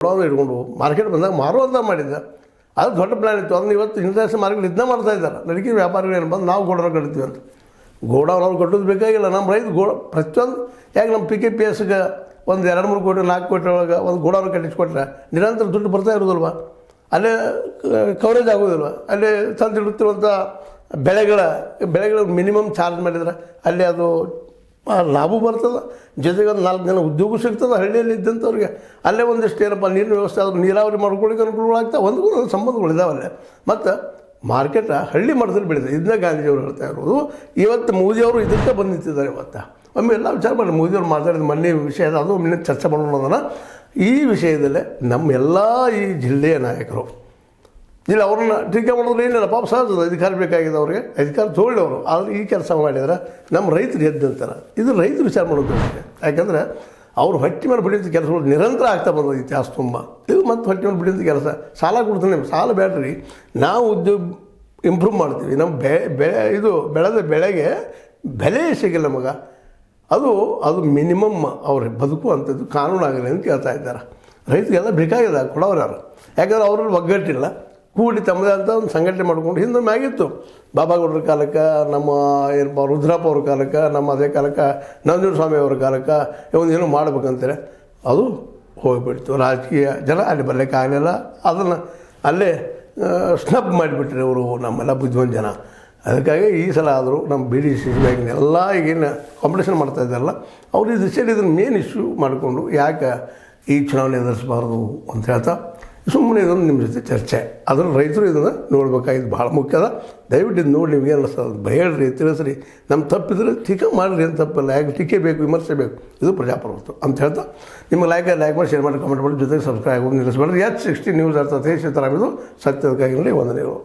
Godown ಇಟ್ಕೊಂಡು market ಬಂದಾಗ ಮಾರುವಂತ ಮಾಡಿದ್ದ. ಅದು ದೊಡ್ಡ ಪ್ಲ್ಯಾನ್ ಇತ್ತು. ಅದನ್ನ ಇವತ್ತು ಇಂಟರ್ನ್ಯಾಷನಲ್ ಮಾರ್ಕೆಟ್ ಇದನ್ನ ಮಾಡ್ತಾ ಇದ್ದಾರೆ. ನಡಿಕೆ ವ್ಯಾಪಾರಿಗಳು ಏನು ಬಂದು ನಾವು ಗೋಡೌನ್ ಕಟ್ತೀವಿ ಅಂತ. ಗೋಡೌನ್ ಅವ್ರು ಕಟ್ಟೋದು ಬೇಕಾಗಿಲ್ಲ. ನಮ್ಮ ರೈತ ಪ್ರತಿಯೊಂದು ಯಾಕೆ ನಮ್ಮ PKPSಗೆ ಒಂದು 2-3 ಕೋಟಿ 4 ಕೋಟಿ ಒಳಗೆ ಒಂದು ಗೋಡೌನ್ ಕಟ್ಟಿಸ್ಕೊಟ್ರೆ ನಿರಂತರ ದುಡ್ಡು ಬರ್ತಾ ಇರೋದಿಲ್ವ, ಅಲ್ಲೇ ಕವರೇಜ್ ಆಗೋದಿಲ್ವ, ಅಲ್ಲೇ ತಂದಿಡುತ್ತಿರುವಂಥ ಬೆಳೆಗಳ ಮಿನಿಮಮ್ ಚಾರ್ಜ್ ಮಾಡಿದ್ರೆ ಅಲ್ಲೇ ಅದು ಲಾಭ ಬರ್ತದೆ, ಜೊತೆಗೆ ಒಂದು 4 ಜನ ಉದ್ಯೋಗ ಸಿಗ್ತದೆ ಹಳ್ಳಿಯಲ್ಲಿ ಇದ್ದಂಥವ್ರಿಗೆ. ಅಲ್ಲೇ ಒಂದಿಷ್ಟು ಏನಪ್ಪ ನೀರಿನ ವ್ಯವಸ್ಥೆ ಆದರೂ ನೀರಾವರಿ ಮಾಡ್ಕೊಳ್ಳಿಕ್ಕೆ ಅನುಕೂಲಗಳಾಗ್ತವೆ, ಒಂದು ಸಂಬಂಧಗಳಿದಾವಲ್ಲೇ. ಮತ್ತು ಮಾರ್ಕೆಟ ಹಳ್ಳಿ ಮಟ್ಟದಲ್ಲಿ ಬೆಳೀತದೆ. ಇದನ್ನ ಗಾಂಧೀಜಿಯವರು ಹೇಳ್ತಾ ಇರೋದು. ಇವತ್ತು ಮೋದಿಯವರು ಇದಕ್ಕೆ ಬಂದು ನಿಂತಿದ್ದಾರೆ. ಇವತ್ತು ಒಮ್ಮೆ ಎಲ್ಲ ವಿಚಾರ ಮಾಡಿ ಮೋದಿಯವರು ಮಾತಾಡಿದ ಮೊನ್ನೆ ವಿಷಯ ಅದು ಒಮ್ಮೆ ಚರ್ಚೆ ಮಾಡೋಣ. ಈ ವಿಷಯದಲ್ಲೇ ನಮ್ಮ ಈ ಜಿಲ್ಲೆಯ ನಾಯಕರು ಇಲ್ಲ ಅವ್ರನ್ನ ಟೀಕೆ ಮಾಡೋದು ಏನಿಲ್ಲ, ಪಾಪ ಸಹಜದ ಅಧಿಕಾರ ಬೇಕಾಗಿದೆ ಅವ್ರಿಗೆ, ಅಧಿಕಾರ ತೊಗೊಳ್ಳಿ ಅವರು. ಆದರೆ ಈ ಕೆಲಸ ಮಾಡಿದ್ರೆ ನಮ್ಮ ರೈತರು ಎದ್ದಂತಾರೆ. ಇದು ರೈತರು ವಿಚಾರ ಮಾಡೋದು. ಯಾಕಂದರೆ ಅವ್ರು ಹೊಟ್ಟೆ ಮೇಲೆ ಬಿಡಿದ ಕೆಲಸಗಳು ನಿರಂತರ ಆಗ್ತಾ ಬಂದದ್ದು ಇತಿಹಾಸ ತುಂಬ. ಇದು ಮತ್ತು ಹೊಟ್ಟೆ ಮೇಲೆ ಬಿಡಿದ ಕೆಲಸ. ಸಾಲ ಕೊಡ್ತೀನಿ, ಸಾಲ ಬೇಡ್ರಿ, ನಾವು ಉದ್ಯೋಗ ಇಂಪ್ರೂವ್ ಮಾಡ್ತೀವಿ. ನಮ್ಮ ಬೆಳೆದ ಬೆಳೆಗೆ ಬೆಲೆ ಸಿಗಿಲ್ಲ ನಮಗೆ. ಅದು ಮಿನಿಮಮ್ ಅವ್ರ ಬದುಕುವಂಥದ್ದು ಕಾನೂನು ಆಗಲಿ ಅಂತ ಕೇಳ್ತಾ ಇದ್ದಾರೆ. ರೈತರಿಗೆಲ್ಲ ಬೇಕಾಗಿದೆ ಕೊಡೋರು ಯಾರು. ಯಾಕಂದ್ರೆ ಅವ್ರಲ್ಲಿ ಒಗ್ಗಟ್ಟಿಲ್ಲ. ಕೂಡಿ ತಮ್ಮದೇ ಅಂತ ಒಂದು ಸಂಘಟನೆ ಮಾಡ್ಕೊಂಡು ಹಿಂದೊಮ್ಮೆ ಆಗಿತ್ತು. ಬಾಬಾಗೌಡರ ಕಾಲಕ್ಕೆ, ನಮ್ಮ ಏನಪ್ಪ ರುದ್ರಪ್ಪ ಅವ್ರ ಕಾಲಕ್ಕೆ, ನಮ್ಮ ಅದೇ ಕಾಲಕ್ಕೆ ನಂಜುಂಡ ಸ್ವಾಮಿ ಅವ್ರ ಕಾಲಕ್ಕೆ ಒಂದೇನೋ ಮಾಡ್ಬೇಕಂತಾರೆ. ಅದು ಹೋಗಿಬಿಡ್ತು. ರಾಜಕೀಯ ಜನ ಅಲ್ಲಿ ಬರಲಿಕ್ಕೆ ಆಗಲಿಲ್ಲ. ಅದನ್ನು ಅಲ್ಲೇ ಸ್ನಬ್ ಮಾಡಿಬಿಟ್ರೆ ಅವರು ನಮ್ಮೆಲ್ಲ ಬುದ್ಧಿವಂತ ಜನ. ಅದಕ್ಕಾಗಿ ಈ ಸಲ ಆದರೂ ನಮ್ಮ BDC ಎಲ್ಲ ಈಗೇನು ಕಾಂಪಿಟೇಷನ್ ಮಾಡ್ತಾ ಇದ್ದಾರಲ್ಲ, ಅವರು ಇದನ್ನು ಮೇನ್ ಇಶ್ಯೂ ಮಾಡಿಕೊಂಡು ಯಾಕೆ ಈ ಚುನಾವಣೆ ಎದುರಿಸಬಾರ್ದು ಅಂತ ಹೇಳ್ತಾ ಸುಮ್ಮನೆ ಇದೊಂದು ನಿಮ್ಮ ಜೊತೆ ಚರ್ಚೆ. ಅದನ್ನು ರೈತರು ಇದನ್ನು ನೋಡ್ಬೇಕಾಗಿದ್ದು ಭಾಳ ಮುಖ್ಯ ಅದ. ದಯವಿಟ್ಟು ಇದು ನೋಡಿ ನಿಮ್ಗೆ ಏನು ಅನ್ನಿಸ್ತದೆ ಹೇಳ್ರಿ, ತಿಳಿಸ್ರಿ. ನಮ್ಮ ತಪ್ಪಿದ್ರೆ ಟೀಕೆ ಮಾಡಿರಿ ಅಂತ ತಪ್ಪಲ್ಲ. ಯಾಕೆ ಟೀಕೆ ಬೇಕು, ವಿಮರ್ಶೆ ಬೇಕು. ಇದು ಪ್ರಜಾಪ್ರಭುತ್ವ ಅಂತ ಹೇಳ್ತಾ ನಿಮಗೆ ಲೈಕ್ ಮಾಡಿ, ಶೇರ್ ಮಾಡಿ, ಕಮೆಂಟ್ ಮಾಡಿ, ಜೊತೆಗೆ ಸಬ್ಸ್ಕ್ರೈಬ್ ಆಗೋದು ನಿಲ್ಲಿಸಬೇಡ್ರಿ. H60 ನ್ಯೂಸ್ ಅರ್ಥಾತ್ ಸಿದ್ದರಾಮಯ್ಯದು ಸತ್ಯದಕ್ಕಾಗಿ ವಂದನೆಗಳು.